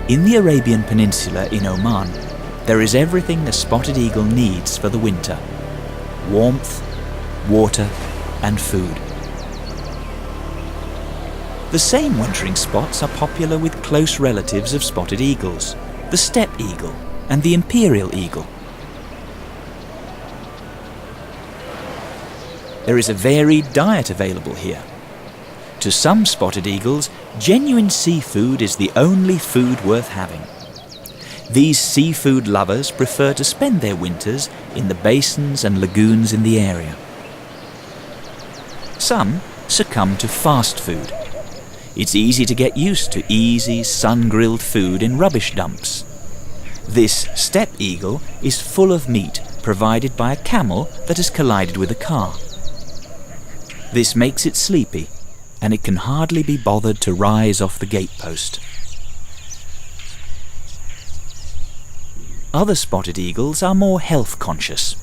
In the Arabian Peninsula in Oman, there is everything a spotted eagle needs for the winter: warmth, water, and food. The same wintering spots are popular with close relatives of spotted eagles, the steppe eagle and the imperial eagle. There is a varied diet available here. To some spotted eagles, genuine seafood is the only food worth having. These seafood lovers prefer to spend their winters in the basins and lagoons in the area. Some succumb to fast food. It's easy to get used to easy, sun-grilled food in rubbish dumps. This steppe eagle is full of meat provided by a camel that has collided with a car. This makes it sleepy, and it can hardly be bothered to rise off the gatepost. Other spotted eagles are more health conscious.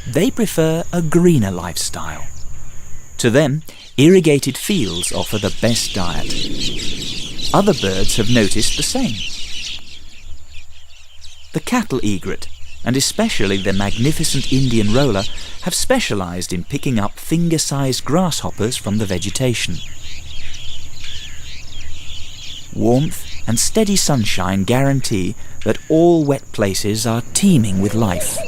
They prefer a greener lifestyle. To them, irrigated fields offer the best diet. Other birds have noticed the same. The cattle egret, and especially the magnificent Indian roller, have specialized in picking up finger-sized grasshoppers from the vegetation. Warmth and steady sunshine guarantee that all wet places are teeming with life.